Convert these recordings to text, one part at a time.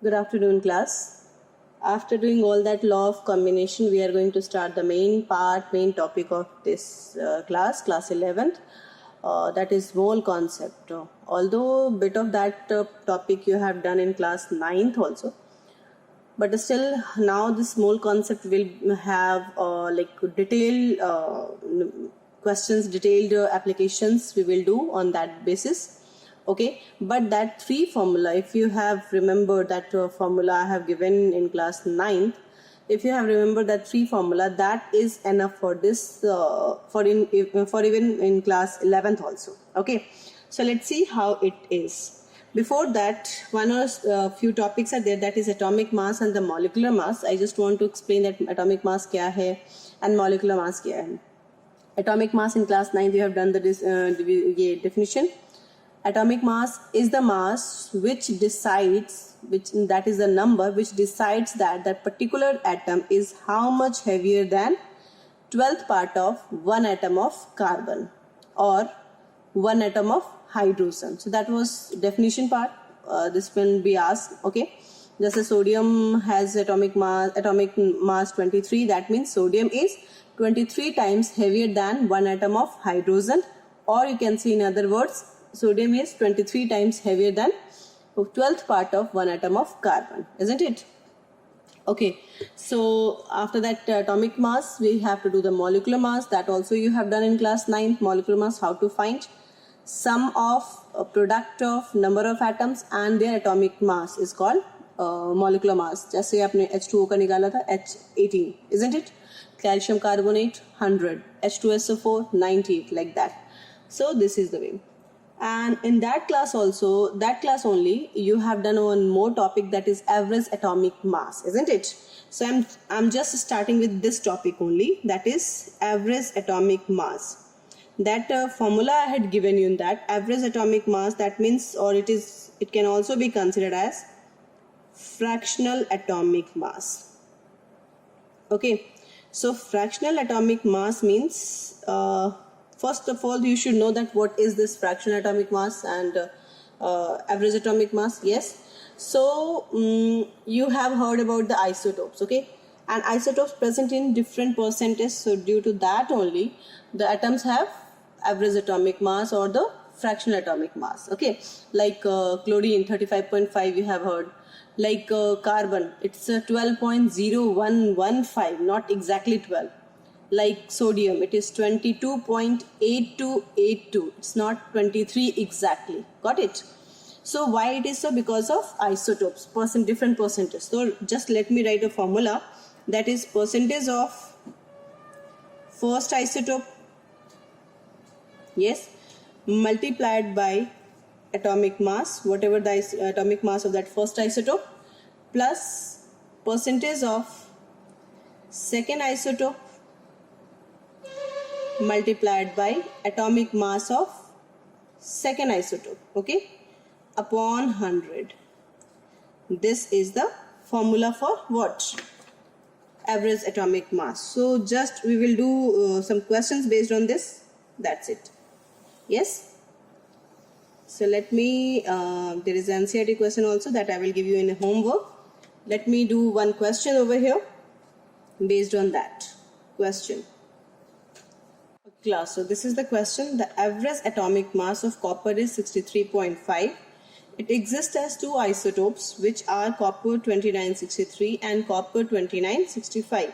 Good afternoon, class. After doing all that law of combination, we are going to start the main topic of this class 11th. That is mole concept. Although bit of that topic you have done in class 9th also, but still now this mole concept will have detailed questions, detailed applications we will do on that basis. Okay, but that three formula, if you have remembered that formula I have given in class 9th, if you have remembered that three formula, that is enough for this for even in class 11th also. Okay, so let's see how it is. Before that, one or few topics are there, that is atomic mass and the molecular mass. I just want to explain that atomic mass kya hai and molecular mass kya hai. Atomic mass in class 9th you have done the definition. Atomic mass is the mass which decides, that is the number which decides that particular atom is how much heavier than 12th part of one atom of carbon or one atom of hydrogen. So that was definition part. This will be asked. Okay, just as sodium has atomic mass 23, that means sodium is 23 times heavier than one atom of hydrogen, or you can see in other words, sodium is 23 times heavier than 12th part of one atom of carbon, isn't it? Okay, so after that atomic mass, we have to do the molecular mass. That also you have done in class 9th. Molecular mass, how to find sum of a product of number of atoms and their atomic mass is called molecular mass. जैसे आपने H2O का निकाला था H18, isn't it? Calcium carbonate 100, H2SO4 98, like that. So this is the way. And in that class only, you have done one more topic, that is average atomic mass, isn't it? So I'm just starting with this topic only, that is average atomic mass. That formula I had given you in that average atomic mass, that means, or it can also be considered as fractional atomic mass. Okay, so fractional atomic mass means first of all, you should know that what is this fractional atomic mass and average atomic mass. Yes, so you have heard about the isotopes, okay, and isotopes present in different percentages. So due to that only, the atoms have average atomic mass or the fractional atomic mass. Okay, like chlorine 35.5 you have heard, like carbon it's 12.0115, not exactly 12. Like sodium, it is 22.8282. It's not 23 exactly. Got it? So why it is so? Because of isotopes, different percentages. So just let me write a formula, that is percentage of first isotope, yes, multiplied by atomic mass, whatever the atomic mass of that first isotope, plus percentage of second isotope multiplied by atomic mass of second isotope, okay, upon 100. This is the formula for what? Average atomic mass. So just we will do some questions based on this. That's it. Yes. So let me, there is an NCERT question also that I will give you in a homework. Let me do one question over here based on that question. Class, so this is the question. The average atomic mass of copper is 63.5. It exists as two isotopes, which are copper 2963 and copper 2965.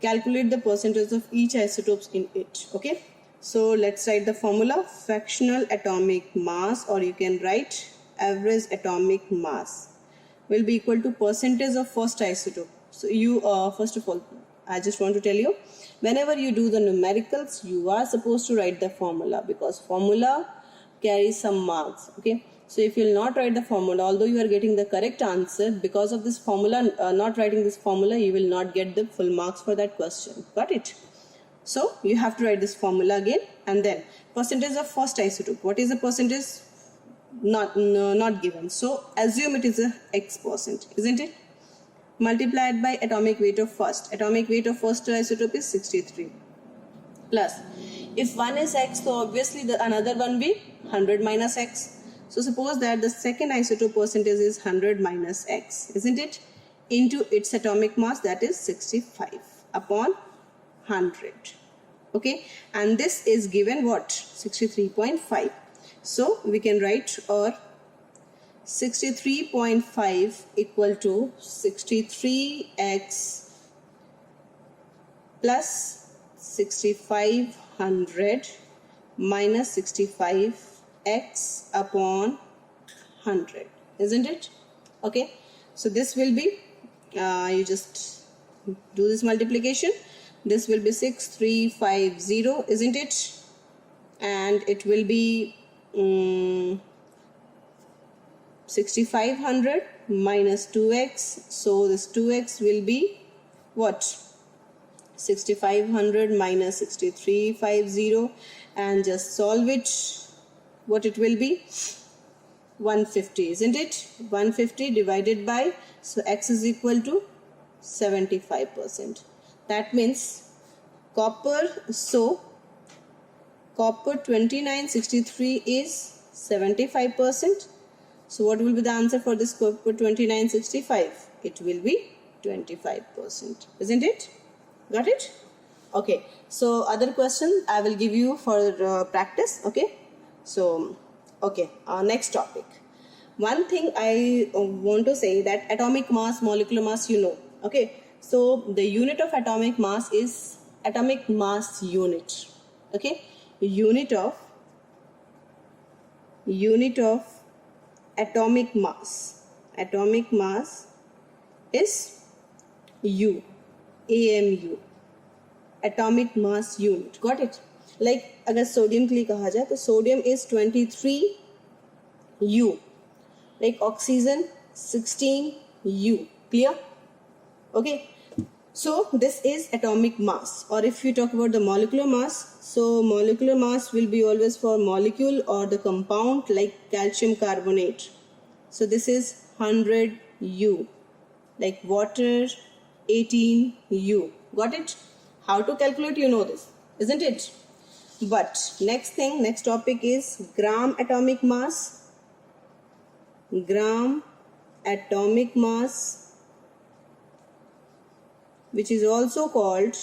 Calculate the percentage of each isotopes in it. Okay, so let's write the formula. Fractional atomic mass, or you can write average atomic mass, will be equal to percentage of first isotope. So you first of all, I just want to tell you, whenever you do the numericals, you are supposed to write the formula, because formula carries some marks. Okay, so if you will not write the formula, although you are getting the correct answer, because of this formula, not writing this formula, you will not get the full marks for that question. Got it? So you have to write this formula again, and then percentage of first isotope. What is the percentage? Not given. So assume it is a X%, isn't it? Multiplied by atomic weight of first. Atomic weight of first isotope is 63. Plus, if one is X, so obviously the another one will be 100 minus X. So suppose that the second isotope percentage is 100 minus X, isn't it? Into its atomic mass, that is 65 upon 100. Okay, and this is given what? 63.5. So we can write or 63.5 equal to 63x plus 6500 minus 65x upon 100, isn't it? Okay, so this will be you just do this multiplication. This will be 6350, isn't it? And it will be 6500 minus 2x. So this 2x will be what? 6500 minus 6350, and just solve it. What it will be? 150, isn't it? 150 divided by, so x is equal to 75%. That means copper, so copper 2963 is 75%. So what will be the answer for this copper 2965? It will be 25%, isn't it? Got it? Okay, so other question I will give you for practice. Okay, so okay, next topic. One thing I want to say, that atomic mass, molecular mass, you know. Okay, so the unit of atomic mass is atomic mass unit. Okay, unit of atomic mass. Atomic mass is U. AMU, atomic mass unit. Got it? Like अगर sodium के लिए कहा जाए तो sodium is 23 U, like oxygen 16 U. Clear? Okay, so this is atomic mass. Or if you talk about the molecular mass, so molecular mass will be always for molecule or the compound, like calcium carbonate. So this is 100 U, like water 18 U. Got it? How to calculate, you know this, isn't it? But next topic is gram atomic mass. Gram atomic mass, which is also called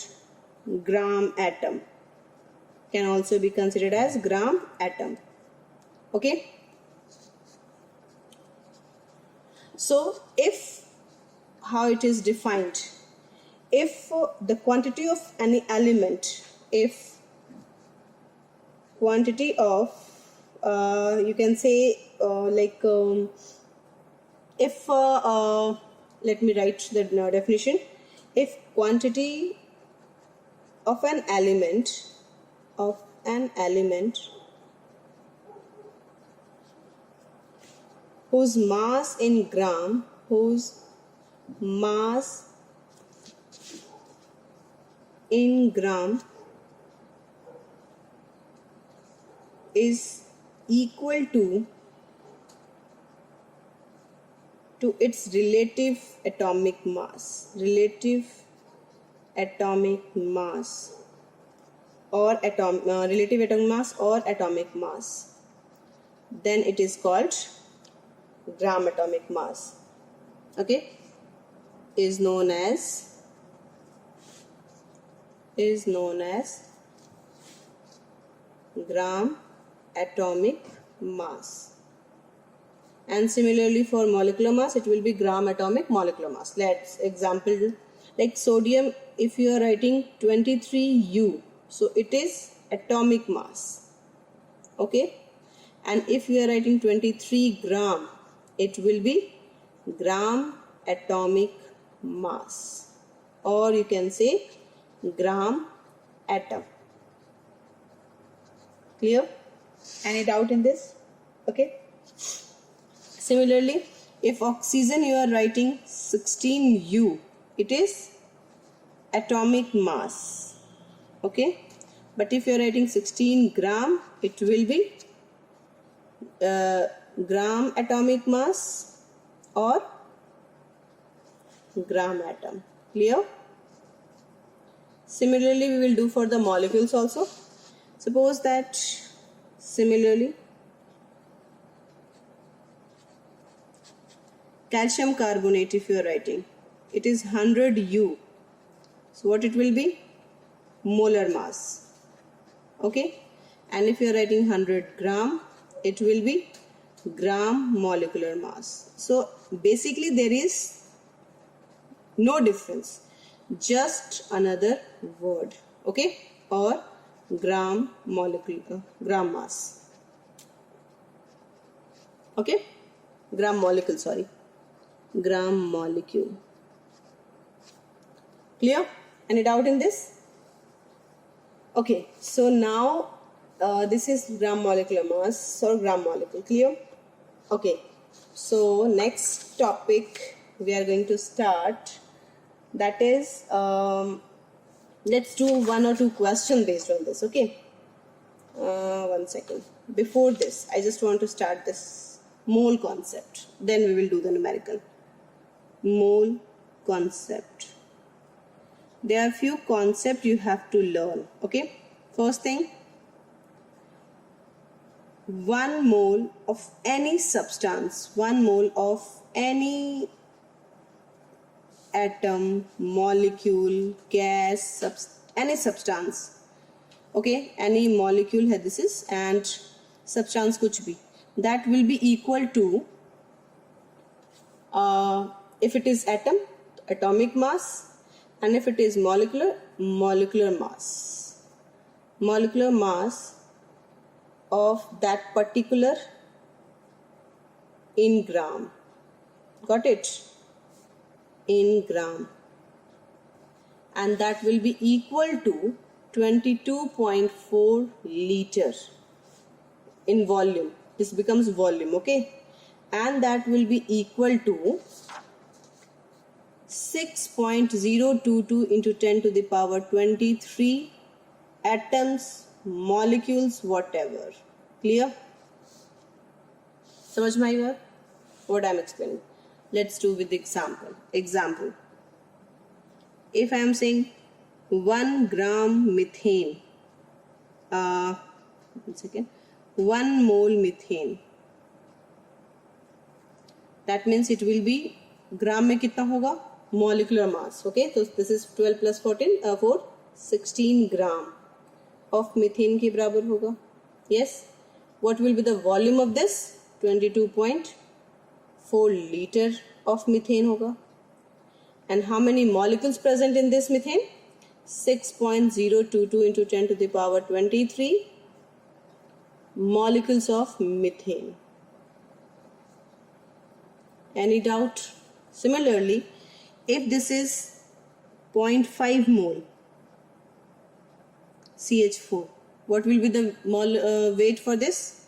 gram atom, can also be considered as gram atom. Okay, so if how it is defined, if the quantity of any element, if quantity of you can say if let me write the definition. If quantity of an element whose mass in gram, whose mass in gram is equal to its relative atomic mass, or relative atomic mass or atomic mass, then it is called gram atomic mass. Okay, is known as gram atomic mass. And similarly for molecular mass, it will be gram atomic molecular mass. Let's example, like sodium, if you are writing 23 U, so it is atomic mass. Okay, and if you are writing 23 gram, it will be gram atomic mass, or you can say gram atom. Clear? Any doubt in this? Okay. Similarly, if oxygen you are writing 16 U, it is atomic mass. Okay, but if you are writing 16 gram, it will be gram atomic mass or gram atom. Clear? Similarly, we will do for the molecules also. Suppose that similarly calcium carbonate, if you are writing, it is 100 U. So what it will be? Molar mass. Okay. And if you are writing 100 gram, it will be gram molecular mass. So basically there is no difference, just another word. Okay. Or gram molecule, gram mass. Okay. Gram molecule, sorry. Gram molecule. Clear? Any doubt in this? Okay, so now this is gram molecular mass or gram molecule. Clear? Okay, so next topic we are going to start, that is let's do one or two questions based on this. Okay, 1 second. Before this, I just want to start this mole concept, then we will do the numerical. Mole concept. There are few concepts you have to learn. Okay, first thing, 1 mole of any substance, 1 mole of any atom, molecule, gas, any substance. Okay, any molecule है this is, and substance कुछ भी, that will be equal to if it is atom, atomic mass, and if it is molecular, molecular mass. Molecular mass of that particular in gram. Got it? In gram. And that will be equal to 22.4 liter in volume. This becomes volume, okay? And that will be equal to 6.022 into 10 to the power 23 atoms, molecules, whatever. Clear? समझ में आई बात? What I am explaining. Let's do with the example. Example. If I am saying 1 gram methane, 1 second, 1 mole methane, that means it will be ग्राम में कितना होगा? Molecular mass. Okay, so this is 12 plus 14, 4, 16 gram of methane के बराबर होगा. Yes. What will be the volume of this? 22.4 liter of methane होगा. And how many molecules present in this methane? 6.022 into 10 to the power 23 molecules of methane. Any doubt? Similarly, if this is 0.5 mole CH4, what will be the weight for this?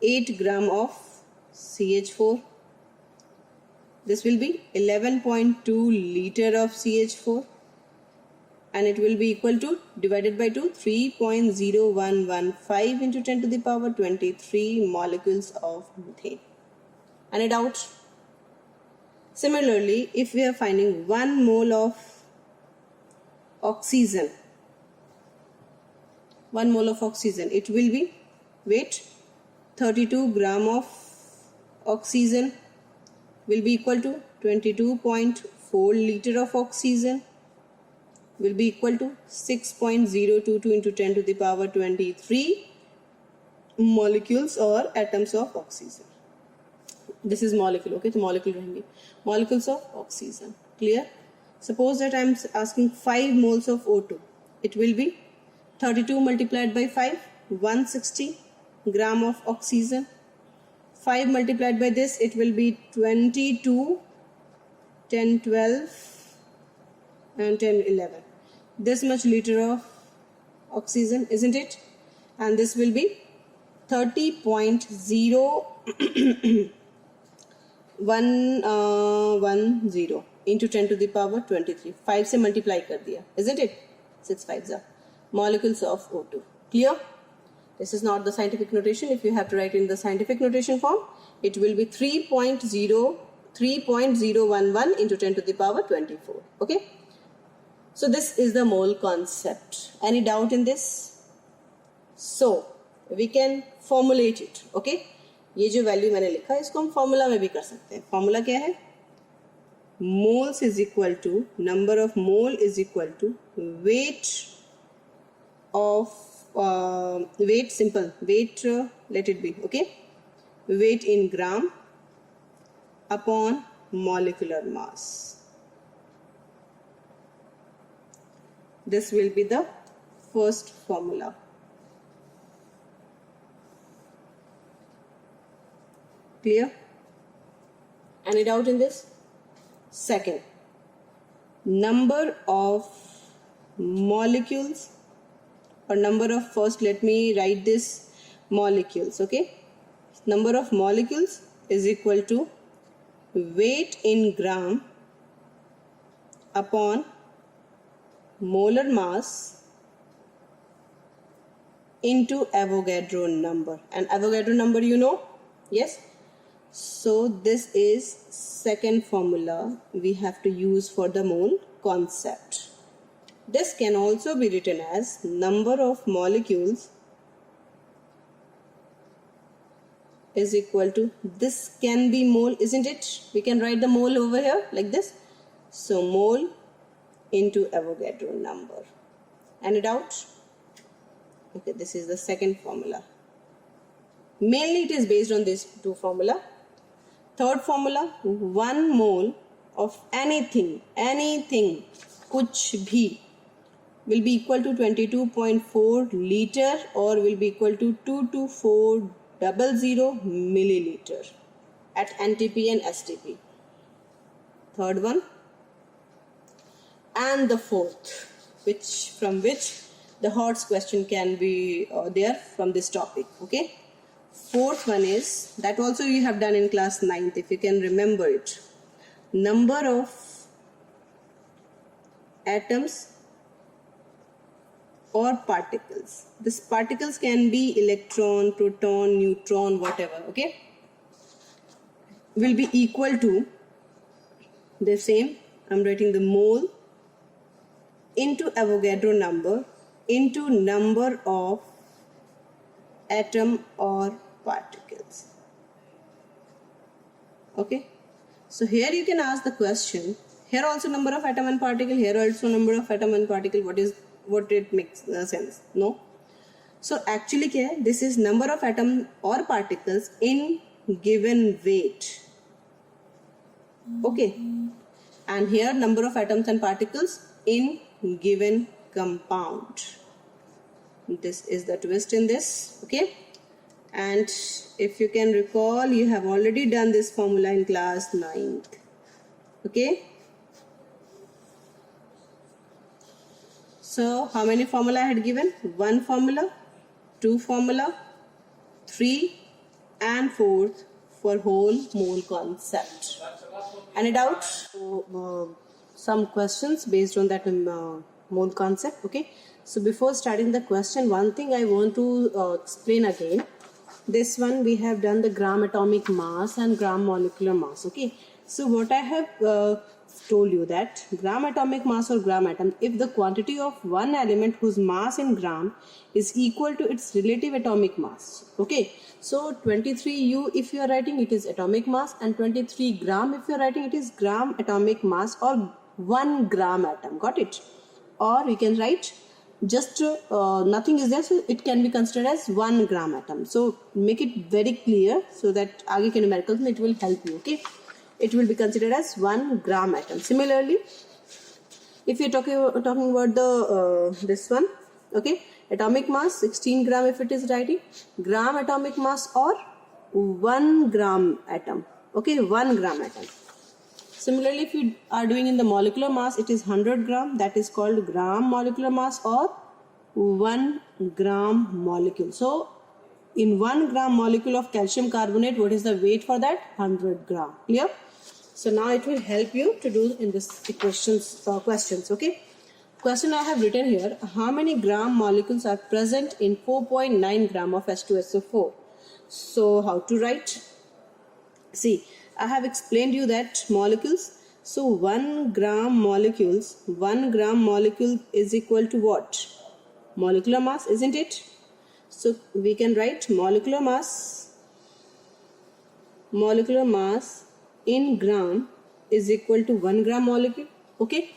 8 gram of CH4. This will be 11.2 liter of CH4, and it will be equal to, divided by 2, 3.0115 into 10 to the power 23 molecules of methane. Any doubt? Similarly, if we are finding 1 mole of oxygen, 1 mole of oxygen, it will be weight 32 gram of oxygen will be equal to 22.4 liter of oxygen will be equal to 6.022 into 10 to the power 23 molecules or atoms of oxygen. This is molecule, okay? So molecule रहेंगे. Molecules of oxygen. Clear? Suppose that I am asking 5 moles of O2. It will be 32 multiplied by 5, 160 gram of oxygen. 5 multiplied by this, it will be 22, 10, 12, and 10, 11. This much liter of oxygen, isn't it? And this will be 30.010 into 10 to the power 23. 5 से multiply कर दिया, isn't it? 6 5s are molecules of O2. Clear? This is not the scientific notation. If you have to write in the scientific notation form, it will be 3.011 into 10 to the power 24. Okay? So this is the mole concept. Any doubt in this? So we can formulate it. Okay? ये जो value मैंने लिखा इसको हम formula में भी कर सकते हैं. फॉर्मूला क्या है? Moles is equal to number of mole is equal to weight of weight, simple weight, let it be, okay, weight in gram upon molecular mass. This will be the first formula. Clear? Any doubt in this? Second, number of molecules, or number of, first let me write this molecules, okay. Number of molecules is equal to weight in gram upon molar mass into Avogadro number. And Avogadro number you know? Yes. So this is second formula we have to use for the mole concept. This can also be written as number of molecules is equal to, this can be mole, isn't it? We can write the mole over here like this. So mole into Avogadro number. Any doubt? Okay, this is the second formula. Mainly it is based on these two formula. Third formula, 1 mole of anything, kuch bhi, will be equal to 22.4 liter or will be equal to 22400 milliliter at NTP and STP. Third one. And the fourth, from which the HOTS question can be there from this topic, okay. Fourth one is, that also you have done in class 9th if you can remember it. Number of atoms or particles. These particles can be electron, proton, neutron, whatever, okay, will be equal to the same. I'm writing the mole into Avogadro number into number of atom or particles, okay. So here you can ask the question, here also number of atom and particle, here also number of atom and particle, what it makes sense, no? So actually kya hai? This is number of atom or particles in given weight, okay, and here number of atoms and particles in given compound. This is the twist in this, okay. And if you can recall, you have already done this formula in class 9th, okay. So how many formula I had given? 1 formula, 2 formula, 3 and 4th for whole mole concept. Any doubts? So, some questions based on that mole concept, okay. So before starting the question, one thing I want to explain again. This one we have done the gram atomic mass and gram molecular mass, okay. So what I have told you that gram atomic mass or gram atom, if the quantity of one element whose mass in gram is equal to its relative atomic mass, okay. So 23U if you are writing, it is atomic mass, and 23 gram if you are writing, it is gram atomic mass or 1 gram atom, got it? Or we can write just nothing is there, so it can be considered as 1 gram atom. So make it very clear so that aage ke numericals it will help you, okay. It will be considered as 1 gram atom. Similarly, if you're talking about the this one, okay, atomic mass 16 gram if it is writing, gram atomic mass or 1 gram atom, okay, 1 gram atom. Similarly, if you are doing in the molecular mass, it is 100 gram, that is called gram molecular mass or 1 gram molecule. So in 1 gram molecule of calcium carbonate, what is the weight for that? 100 gram. Clear? So now it will help you to do in this questions, okay. Question I have written here, how many gram molecules are present in 4.9 gram of H2SO4? So how to write? See, I have explained you that molecules. So 1 gram molecule is equal to what? Molecular mass, isn't it? So we can write molecular mass molecular mass in gram is equal to 1 gram molecule. Okay,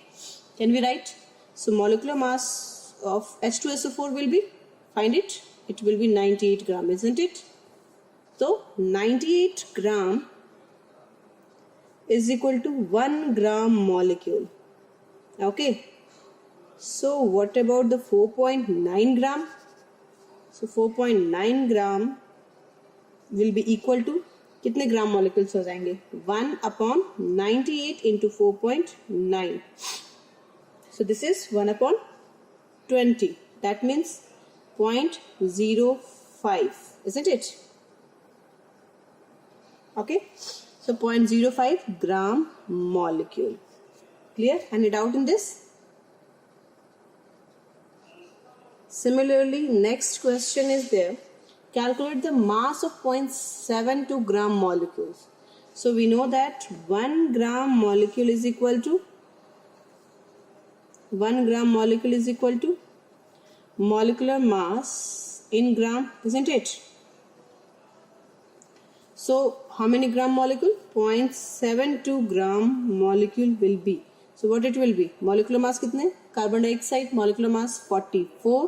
can we write? So molecular mass of H2SO4 will be, find it, it will be 98 gram, isn't it? So 98 gram is equal to 1 gram molecule. Okay, so what about the 4.9 gram? So 4.9 gram will be equal to कितने ग्राम molecules हो जाएंगे 1/98 into 4.9. So this is 1/20. That means 0.05, isn't it? Okay, so 0.05 gram molecule. Clear? Any doubt in this? Similarly, next question is there. Calculate the mass of 0.72 gram molecules. So we know that 1 gram molecule is equal to molecular mass in gram, isn't it? So how many gram molecule? 0.72 gram molecule will be. So what it will be? Molecular mass कितने? Carbon dioxide molecular mass 44.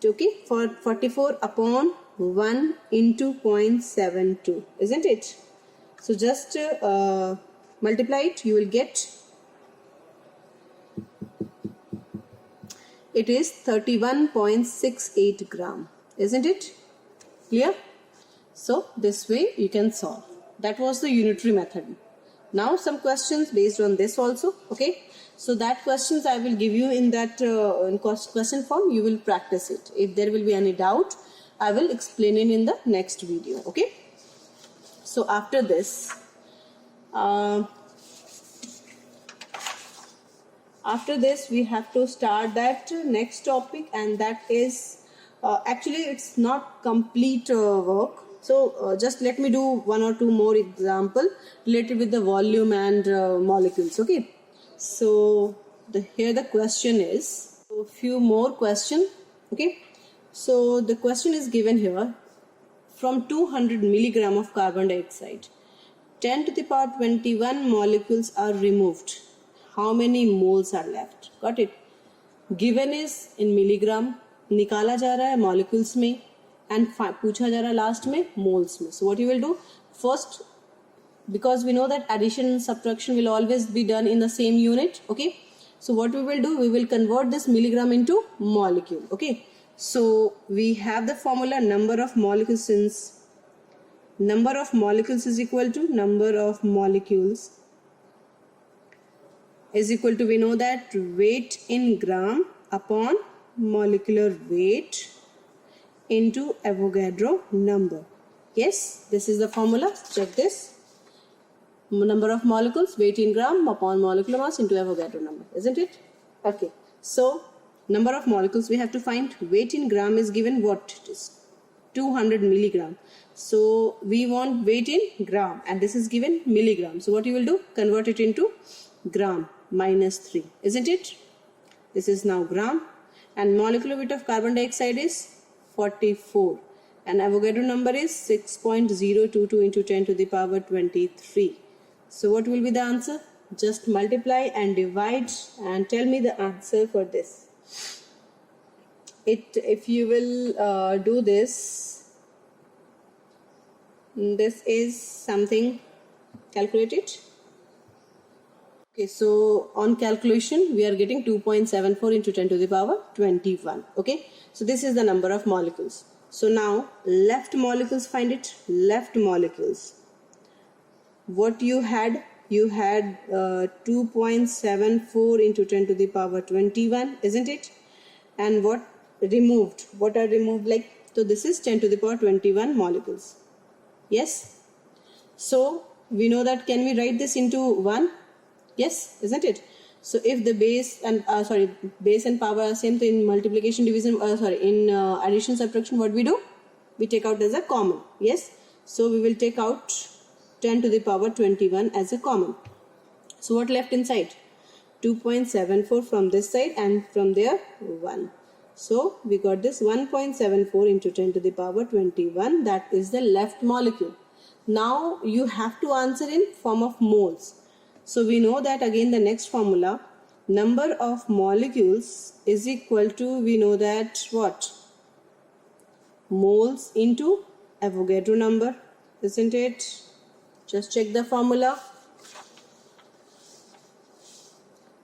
Okay, for 44 upon 1 into 0.72, isn't it? So just multiply it, you will get, it is 31.68 gram, isn't it? Clear? So this way you can solve. That was the unitary method. Now some questions based on this also. Okay, so that questions I will give you in that question form. You will practice it. If there will be any doubt, I will explain it in the next video. Okay, so after this we have to start that next topic, and that is actually it's not complete work. So just let me do one or two more example related with the volume and molecules. Okay, so here the question is, so few more question. Okay, so the question is given here. From 200 milligram of carbon dioxide, 10 to the power 21 molecules are removed. How many moles are left? Got it? Given is in milligram, निकाला जा रहा है molecules में, and पूछा जा रहा है last में moles में. So what you will do first, because we know that addition and subtraction will always be done in the same unit. Okay, so what we will do, we will convert this milligram into molecule. Okay, so we have the formula number of molecules, since number of molecules is equal to number of molecules is equal to, we know that weight in gram upon molecular weight into Avogadro number. Yes, this is the formula. Check this. Number of molecules, weight in gram upon molecular mass into Avogadro number, isn't it? Okay, so number of molecules we have to find. Weight in gram is given, what it is, 200 milligram. So we want weight in gram, and this is given milligram. So what you will do, convert it into gram minus 3, isn't it? This is now gram, and molecular weight of carbon dioxide is 44, and Avogadro number is 6.022 into 10 to the power 23. So what will be the answer? Just multiply and divide and tell me the answer for this. If you will do this, this is something, calculate it. Okay, so on calculation we are getting 2.74 into 10 to the power 21. Okay, so this is the number of molecules. So now left molecules, find it. Left molecules, what you had 2.74 into 10 to the power 21, isn't it? And what removed, what are removed, like, so this is 10 to the power 21 molecules. Yes, so we know that, can we write this into 1? Yes, isn't it? So if the base and base and power are same, so in multiplication, division, in addition, subtraction, what we do, we take out as a common. Yes, so we will take out 10 to the power 21 as a common. So what left inside? 2.74 from this side, and from there 1. So we got this 1.74 into 10 to the power 21. That is the left molecule. Now you have to answer in form of moles. So we know that again the next formula, number of molecules is equal to, we know that what? Moles into Avogadro number, isn't it? Just check the formula.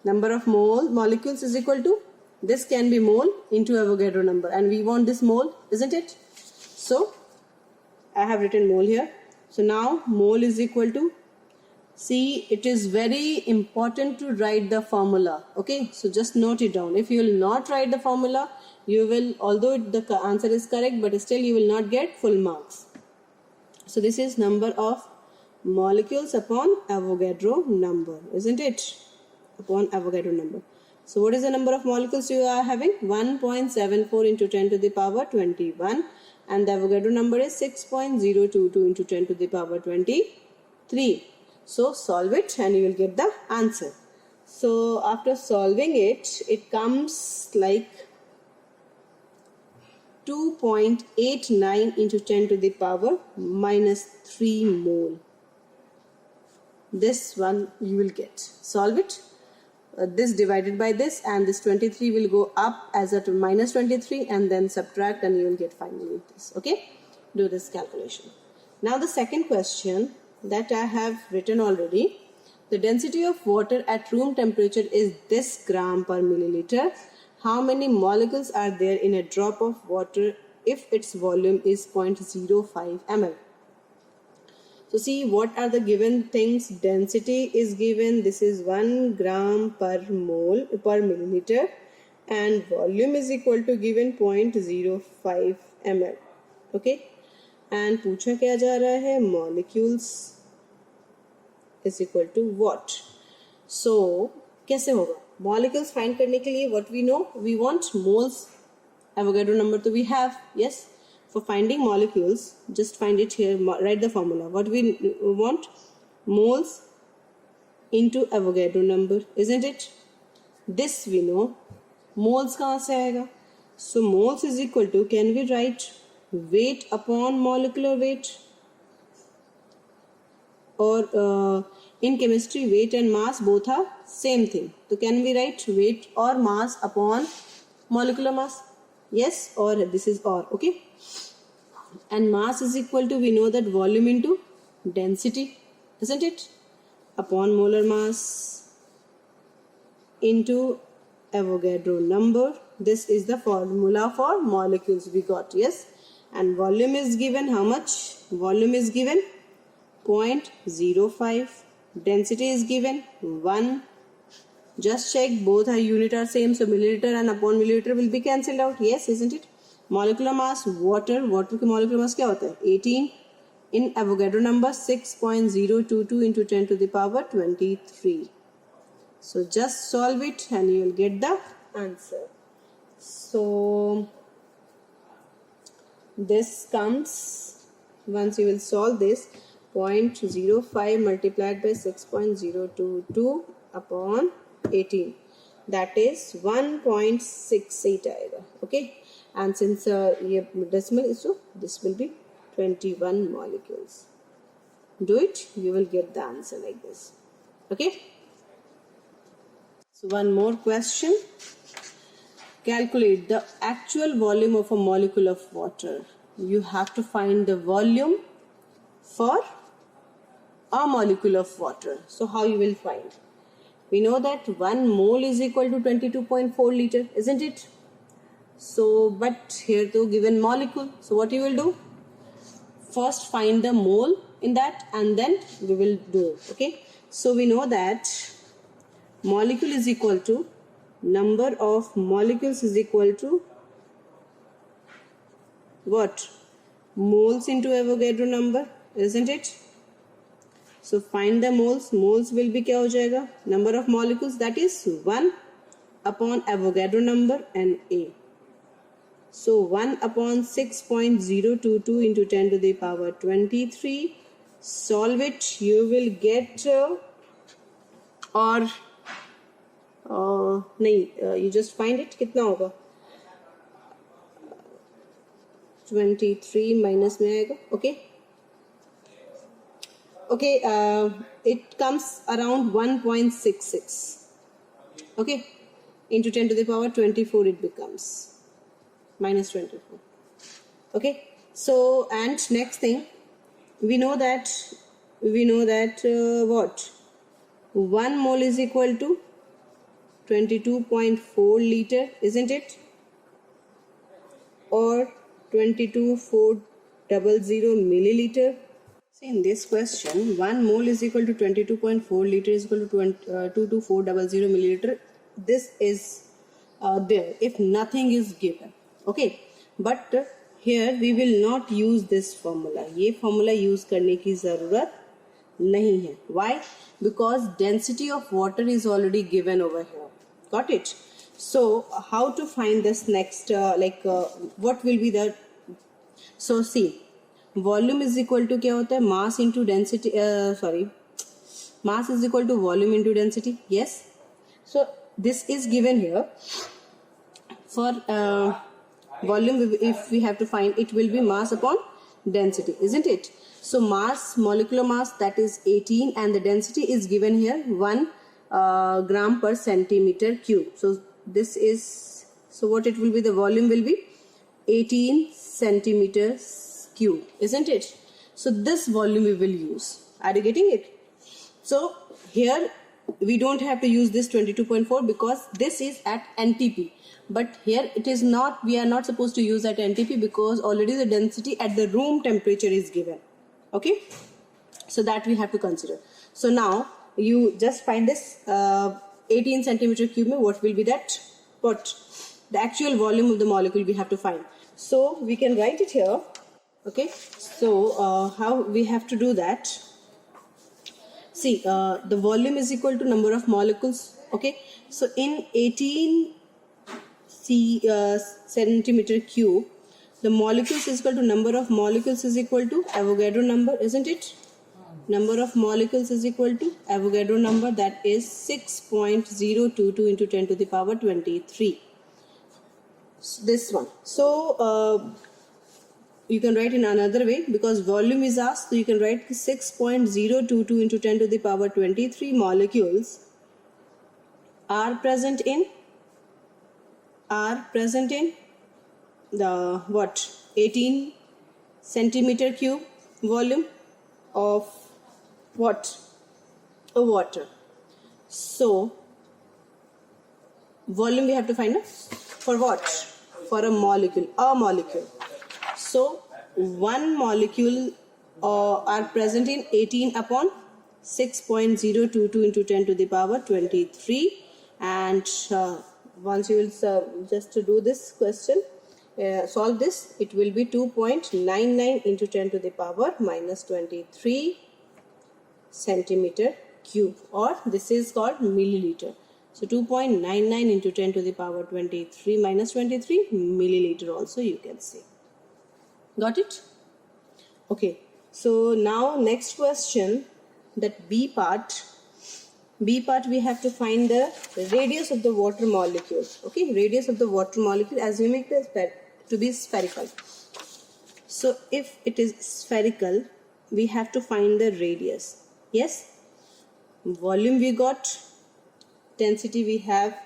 Number of molecules is equal to, this can be mole into Avogadro number, and we want this mole, isn't it? So I have written mole here. So now mole is equal to, see, it is very important to write the formula. Okay, so just note it down. If you will not write the formula, you will, although the answer is correct, but still you will not get full marks. So this is number of molecules upon Avogadro number, isn't it? Upon Avogadro number. So what is the number of molecules you are having? 1.74 into 10 to the power 21, and the Avogadro number is 6.022 into 10 to the power 23. So solve it and you will get the answer. So after solving it, it comes like 2.89 into 10 to the power minus 3 mole. This one you will get. Solve it. This divided by this, and this 23 will go up as a minus 23, and then subtract, and you will get finally this. Okay, do this calculation. Now the second question that I have written already, the density of water at room temperature is this gram per milliliter. How many molecules are there in a drop of water if its volume is 0.05 ml? So see, what are the given things? Density is given, this is 1 gram per mole per milliliter, and volume is equal to given 0.05 ml. Okay, and पूछा क्या जा रहा है? Molecules is equal to what? So कैसे होगा? Molecules find करने के लिए what we know? We want moles. Avogadro number तो we have, yes. For finding molecules, just find it here, write the formula. What we want? Moles into Avogadro number, isn't it? This we know. Moles कहाँ से आएगा? So moles is equal to, can we write weight upon molecular weight? Or in chemistry, weight and mass both are same thing. So can we write weight or mass upon molecular mass? Yes, or this is or, okay. And mass is equal to, we know that volume into density, isn't it? Upon molar mass into Avogadro number. This is the formula for molecules we got, yes. And volume is given, how much? Volume is given 0.05. Density is given 1. Just check, both are unit are same, so milliliter and upon milliliter will be cancelled out. Yes, isn't it? Molecular mass, water की molecular mass क्या होता है? 18. In Avogadro number 6.022 into 10 to the power 23. So just solve it and you will get the answer. So this comes, once you will solve this, 0.05 multiplied by 6.022 upon 18, that is 1.68 आएगा. Okay, and since ये decimal is, so this will be 21 molecules. Do it, you will get the answer like this. Okay, so one more question. Calculate the actual volume of a molecule of water. You have to find the volume for a molecule of water. So how you will find? We know that 1 mole is equal to 22.4 liter, isn't it? So, but here to given molecule. So what you will do? First find the mole in that, and then we will do. Okay. So we know that molecule is equal to, number of molecules is equal to what? Moles into Avogadro number, isn't it? So find the moles. Moles will be क्या हो जाएगा? Number of molecules, that is 1 upon Avogadro number and A. So 1 upon 6.022 into 10 to the power 23. Solve it. You will get नहीं, you just find it. कितना होगा? 23 minus में आएगा. Okay. Okay, it comes around 1.66. Okay, into 10 to the power 24 it becomes minus 24. Okay, so and next thing, we know that what 1 mole is equal to 22.4 liter, isn't it? Or 22,400 milliliter. See, in this question, 1 mole is equal to 22.4 liter is equal to 22,400 milliliter. This is there if nothing is given. Okay, but here we will not use this formula. ये formula use करने की ज़रूरत नहीं है. Why? Because density of water is already given over here. Got it? So how to find this next? What will be the? So see, volume is equal to क्या होता है? Mass into density. Mass is equal to volume into density. Yes. So this is given here. For volume, if we have to find, it will be mass upon density, isn't it? So mass, molecular mass, that is 18, and the density is given here 1 gram per centimeter cube. So this is, so what it will be, the volume will be 18 centimeters cube, isn't it? So this volume we will use. Are you getting it? So here we don't have to use this 22.4 because this is at NTP. But here it is not, we are not supposed to use at NTP because already the density at the room temperature is given. Okay, so that we have to consider. So now you just find this 18 centimeter cube. What will be that? What the actual volume of the molecule we have to find. So we can write it here. Okay, so how we have to do that? See, the volume is equal to number of molecules. Okay, so in 18 centimeter cube, the molecules is equal to number of molecules is equal to Avogadro number, isn't it? Number of molecules is equal to Avogadro number, that is 6.022 into 10 to the power 23. This one. So you can write in another way because volume is asked, so you can write 6.022 into 10 to the power 23 molecules are present in the what 18 centimeter cube volume of what? A water. So volume we have to find for what? For a molecule. So one molecule are present in 18 upon 6.022 into 10 to the power 23, and once you will just to do this question, solve this, it will be 2.99 into 10 to the power minus 23 centimeter cube, or this is called milliliter. So 2.99 into 10 to the power 23 minus 23 milliliter also you can say. Got it? Okay, so now next question, that B part we have to find the radius of the water molecule. Okay, radius of the water molecule, assuming it to be spherical. So if it is spherical, we have to find the radius. Yes, volume we got, density we have,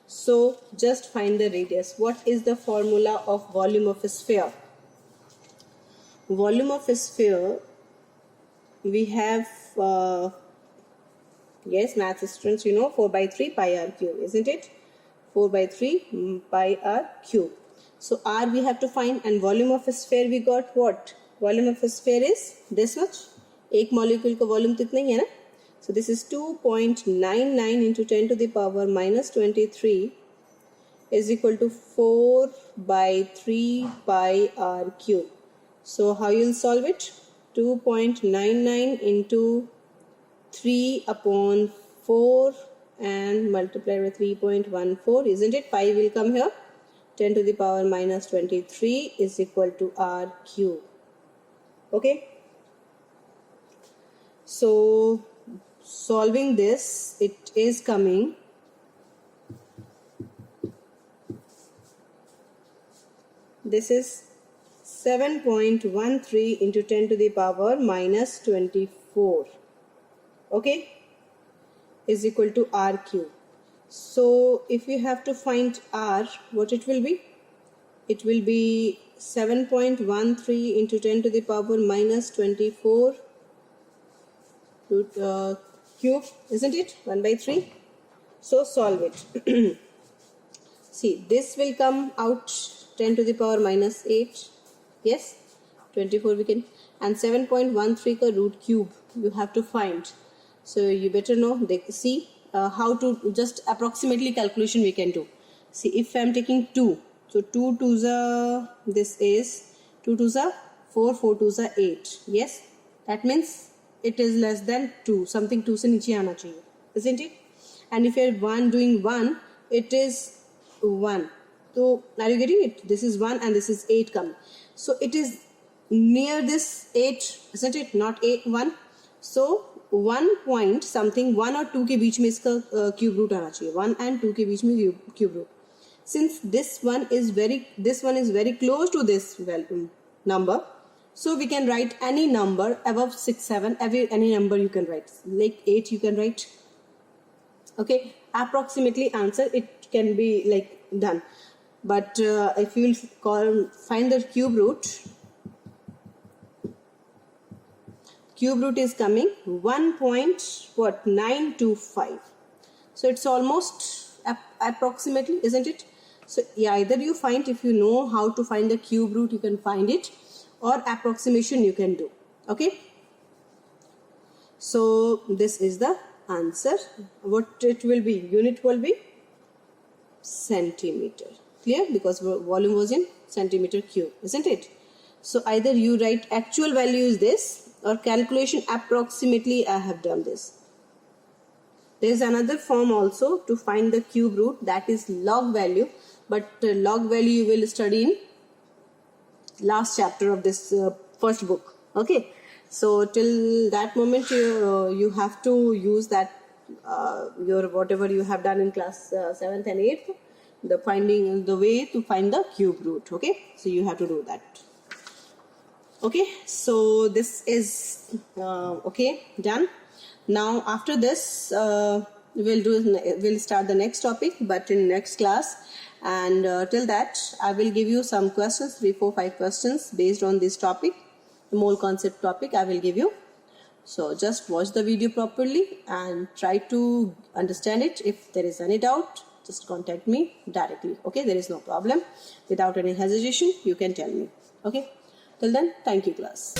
so just find the radius. What is the formula of volume of a sphere? Volume of a sphere, we have yes, math students, 4 by 3 pi r cube, isn't it? 4 by 3 pi r cube. So r we have to find, and volume of a sphere we got what? Volume of a sphere is this much. एक molecule का volume कितना ही है ना? So this is 2.99 into 10 to the power minus 23 is equal to 4 by 3 pi r cube. So how you will solve it? 2.99 into 3 upon 4 and multiply with 3.14, isn't it? Pi will come here. 10 to the power minus 23 is equal to r cube. Okay. So solving this, it is coming this is 7.13 into 10 to the power minus 24. okay, is equal to r cube. So if you have to find r, what it will be? It will be 7.13 into 10 to the power minus 24 root cube, isn't it? 1 by 3. So solve it. See, this will come out 10 to the power minus 8. Yes, 24 we can. And 7.13 ka root cube you have to find. So you better know. See how to just approximately calculation we can do. See, if I am taking 2. So 2 to the, this is 2 to the 4, 4 to the 8. Yes, that means it is less than 2. Something 2 se niche aana chahiye, isn't it? And if you are doing 1, it is 1. So are you getting it? This is 1 and this is 8 coming. So it is near this 8, isn't it? Not 8, 1. So 1 point something 1 or 2 के बीच में इसका cube root आना चाहिए. 1 and 2 के बीच में cube root. Since this one is very close to this number, so we can write any number above 6, 7. Any number you can write. Like 8 you can write. Okay, approximately answer it can be like done. But if you will find the cube root is coming 1.925. So it's almost approximately, isn't it? So yeah, either you find, if you know how to find the cube root, you can find it, or approximation you can do. Okay, so this is the answer. What it will be? Unit will be centimeter. Clear? Because volume was in centimeter cube, isn't it? So either you write actual value is this, or calculation approximately I have done this. There is another form also to find the cube root, that is log value. But log value you will study in last chapter of this first book. Okay, so till that moment you have to use that your whatever you have done in class 7th and 8th, the way to find the cube root. Okay, so you have to do that. Okay, so this is okay, done. Now after this we'll start the next topic, but in next class. And till that I will give you some questions, 3, 4, 5 questions based on this topic, the mole concept topic I will give you. So just watch the video properly and try to understand it. If there is any doubt, just contact me directly. Okay, there is no problem. Without any hesitation you can tell me. Okay, till then, thank you class.